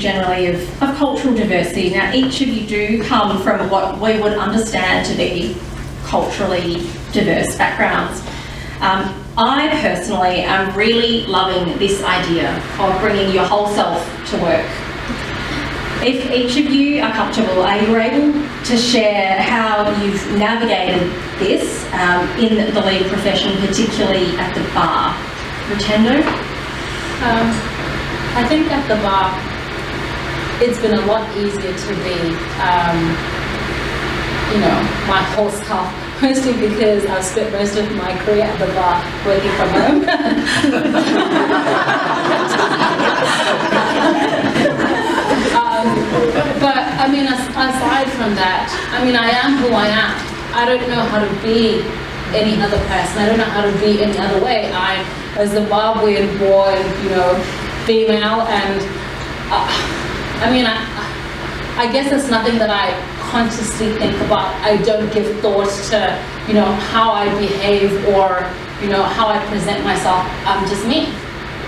generally of cultural diversity. Now, each of you do come from what we would understand to be culturally diverse backgrounds. I personally am really loving this idea of bringing your whole self to work. If each of you are comfortable, are you able to share how you've navigated this in the legal profession, particularly at the bar? Rutendo? I think at the bar, it's been a lot easier to be, my whole self, mostly because I've spent most of my career at the bar working from home. But I mean, aside from that, I mean, I am who I am. I don't know how to be any other person. I don't know how to be any other way. I'm a Zimbabwean born, female, and I guess it's nothing that I consciously think about. I don't give thought to, how I behave or, how I present myself. I'm just me.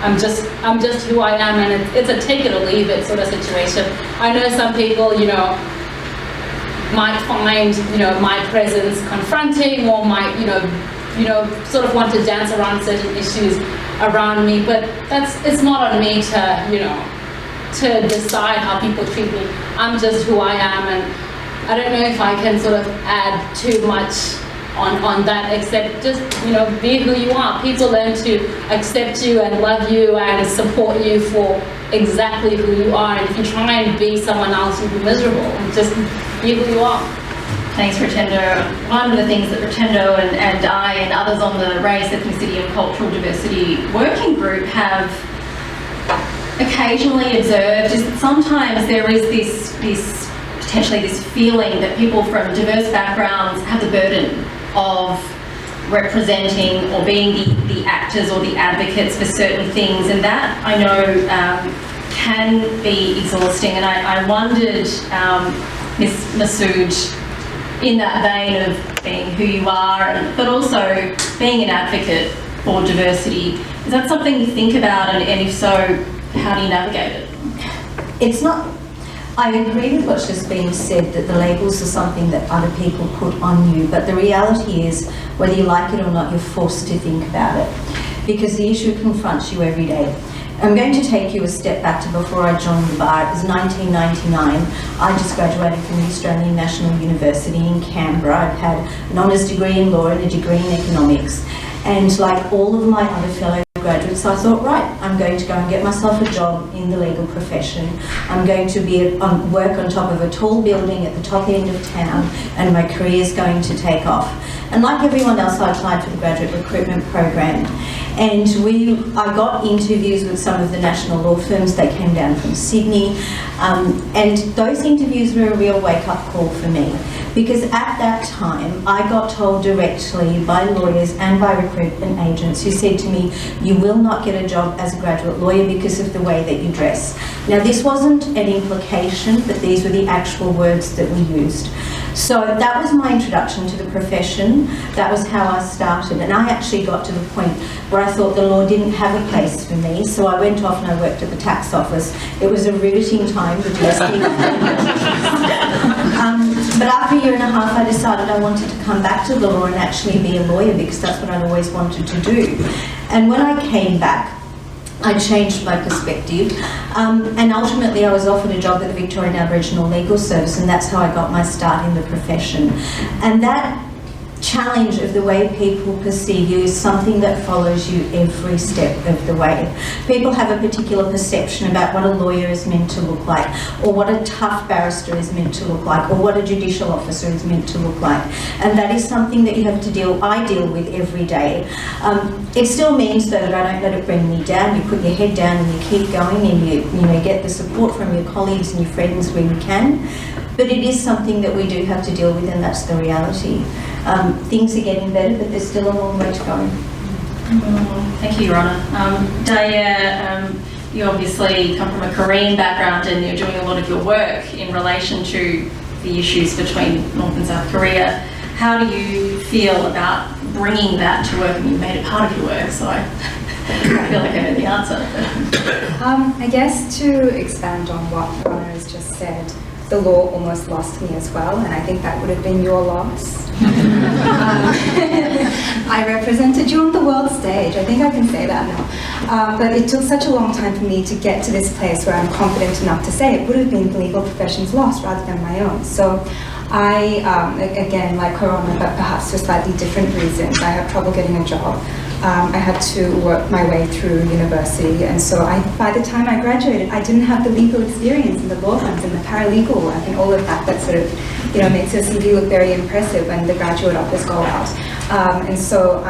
I'm just who I am, and it's a take it or leave it sort of situation. I know some people, might find, my presence confronting, or might, sort of want to dance around certain issues around me, but it's not on me to decide how people treat me. I'm just who I am, and I don't know if I can sort of add too much on that, except just, be who you are. People learn to accept you and love you and support you for exactly who you are. And if you try and be someone else, you'll be miserable. Just be who you are. Thanks, Rutendo. One of the things that Rutendo and I and others on the Race, Ethnicity and Cultural Diversity Working Group have occasionally observed is that sometimes there is this potentially this feeling that people from diverse backgrounds have the burden of representing or being the actors or the advocates for certain things, and that I know can be exhausting. And I wondered, Ms. Masood, in that vein of being who you are, but also being an advocate for diversity, is that something you think about, and if so, how do you navigate it? It's not. I agree with what's just been said, that the labels are something that other people put on you, but the reality is, whether you like it or not, you're forced to think about it, because the issue confronts you every day. I'm going to take you a step back to before I joined the bar. It was 1999. I just graduated from the Australian National University in Canberra. I'd had an honours degree in law and a degree in economics. And like all of my other fellow graduates, I thought, right, I'm going to go and get myself a job in the legal profession. I'm going to work on top of a tall building at the top end of town, and my career is going to take off. And like everyone else, I applied for the graduate recruitment program. And I got interviews with some of the national law firms. They came down from Sydney. And those interviews were a real wake-up call for me. Because at that time, I got told directly by lawyers and by recruitment agents who said to me, you will not get a job as a graduate lawyer because of the way that you dress. Now, this wasn't an implication, but these were the actual words that we used. So that was my introduction to the profession. That was how I started. And I actually got to the point where I thought the law didn't have a place for me. So I went off and I worked at the tax office. It was a riveting time, the GST. But after a year and a half, I decided I wanted to come back to the law and actually be a lawyer, because that's what I'd always wanted to do. And when I came back, I changed my perspective, and ultimately I was offered a job at the Victorian Aboriginal Legal Service, and that's how I got my start in the profession. And that challenge of the way people perceive you is something that follows you every step of the way. People have a particular perception about what a lawyer is meant to look like, or what a tough barrister is meant to look like, or what a judicial officer is meant to look like. And that is something that you have to I deal with every day. It still means though that I don't let it bring me down. You put your head down and you keep going, and you get the support from your colleagues and your friends when you can. But it is something that we do have to deal with, and that's the reality. Things are getting better, but there's still a long way to go. Thank you, Your Honour. Daye, you obviously come from a Korean background, and you're doing a lot of your work in relation to the issues between North and South Korea. How do you feel about bringing that to work, and you've made it part of your work, so I feel like I know the answer. I guess to expand on what Rana has just said, the law almost lost me as well, and I think that would have been your loss. I represented you on the world stage, I think I can say that now. But it took such a long time for me to get to this place where I'm confident enough to say it would have been the legal profession's loss rather than my own. So I, again, like Corona, but perhaps for slightly different reasons, I had trouble getting a job. I had to work my way through university, and so by the time I graduated, I didn't have the legal experience in the law firms and the paralegal work and all of that sort of, makes your CV look very impressive when the graduate offers go out. And so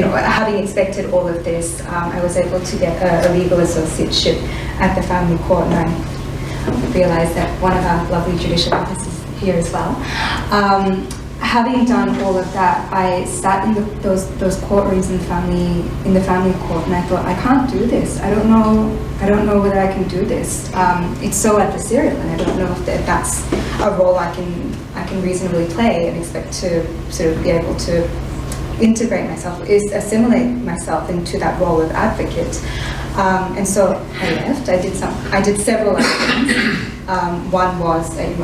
having expected all of this, I was able to get a legal associateship at the family court, and I realized that one of our lovely judicial officers is here as well. Having done all of that, I sat in those courtrooms in the family court, and I thought, I can't do this. I don't know whether I can do this. It's so adversarial, and I don't know if that's a role I can reasonably play and expect to sort of be able to integrate myself, assimilate myself into that role of advocate. And so I left. I did several other things. One was I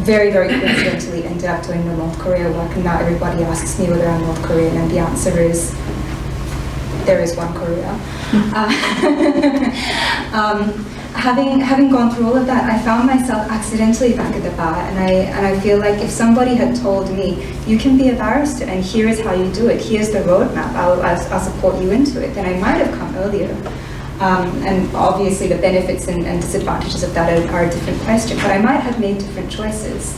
very, very coincidentally ended up doing the North Korea work, and now everybody asks me whether I'm North Korean, and the answer is there is one Korea. Having gone through all of that, I found myself accidentally back at the bar, and I feel like if somebody had told me, you can be a barrister and here is how you do it, here's the roadmap, I'll support you into it, then I might have come earlier. And obviously the benefits and disadvantages of that are a different question, but I might have made different choices.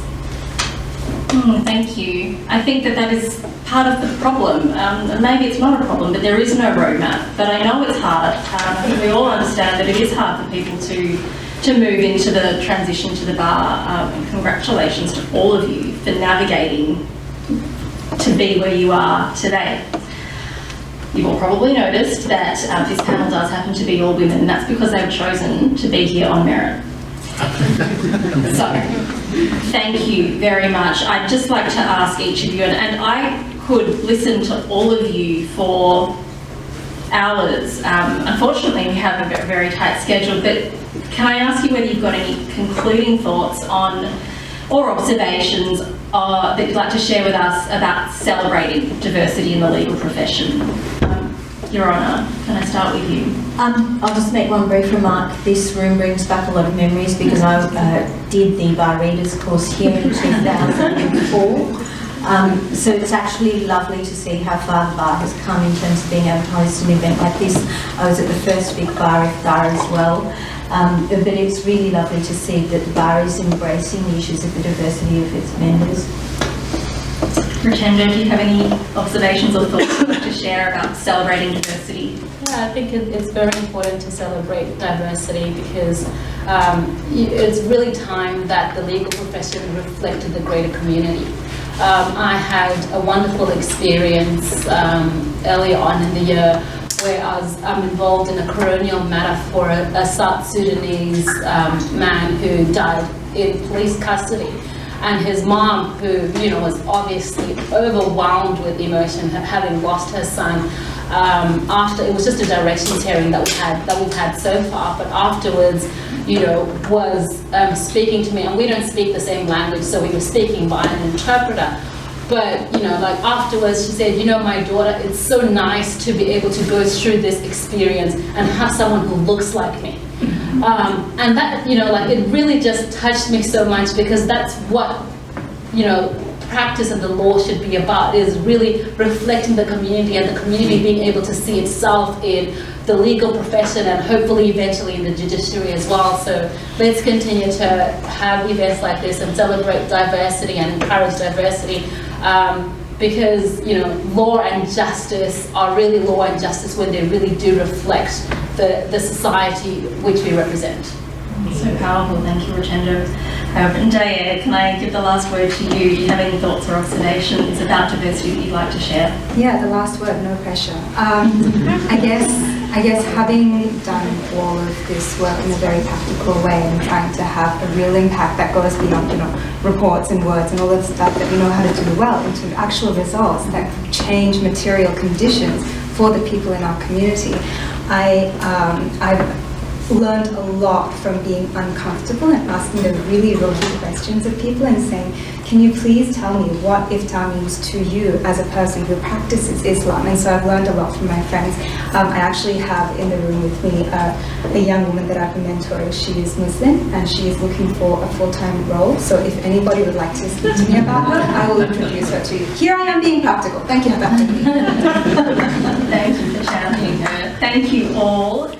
Thank you. I think that is part of the problem. And maybe it's not a problem, but there is no roadmap. But I know it's hard. I think we all understand that it is hard for people to move into the transition to the bar. And congratulations to all of you for navigating to be where you are today. You've all probably noticed that this panel does happen to be all women, and that's because they've chosen to be here on merit. So, thank you very much. I'd just like to ask each of you, and I could listen to all of you for hours. Unfortunately, we have a very tight schedule, but can I ask you whether you've got any concluding thoughts on or observations that you'd like to share with us about celebrating diversity in the legal profession? Your Honour, can I start with you? I'll just make one brief remark. This room brings back a lot of memories because I did the bar readers course here in 2004. So it's actually lovely to see how far the bar has come in terms of being able to host an event like this. I was at the first VIC Bar Iftar as well. But it's really lovely to see that the bar is embracing the issues of the diversity of its members. Rutendo, do you have any observations or thoughts you'd like to share about celebrating diversity? Yeah, I think it's very important to celebrate diversity because it's really time that the legal profession reflected the greater community. I had a wonderful experience earlier on in the year where I'm involved in a coronial matter for a South Sudanese man who died in police custody. And his mom, who was obviously overwhelmed with emotion, having lost her son. After it was just a directions hearing that we've had so far, but afterwards, was speaking to me, and we don't speak the same language, so we were speaking by an interpreter. But afterwards, she said, my daughter, it's so nice to be able to go through this experience and have someone who looks like me. And that, it really just touched me so much because that's what, practice of the law should be about, is really reflecting the community and the community being able to see itself in the legal profession and hopefully eventually in the judiciary as well. So let's continue to have events like this and celebrate diversity and encourage diversity. Because law and justice are really law and justice when they really do reflect the society which we represent. So powerful, thank you, Rutendo. And Daye, can I give the last word to you? Do you have any thoughts or observations about diversity that you'd like to share? Yeah, the last word, no pressure. I guess I guess having done all of this work in a very practical way and trying to have a real impact that goes beyond, reports and words and all of the stuff that we know how to do well into actual results that change material conditions for the people in our community. I've learned a lot from being uncomfortable and asking the really key questions of people and saying, can you please tell me what iftar means to you as a person who practices Islam? And so I've learned a lot from my friends. I actually have in the room with me a young woman that I've been mentoring. She is Muslim and she is looking for a full-time role. So if anybody would like to speak to me about her, I will introduce her to you. Here I am being practical. Thank you, Dr. Thank you for championing her. Thank you all.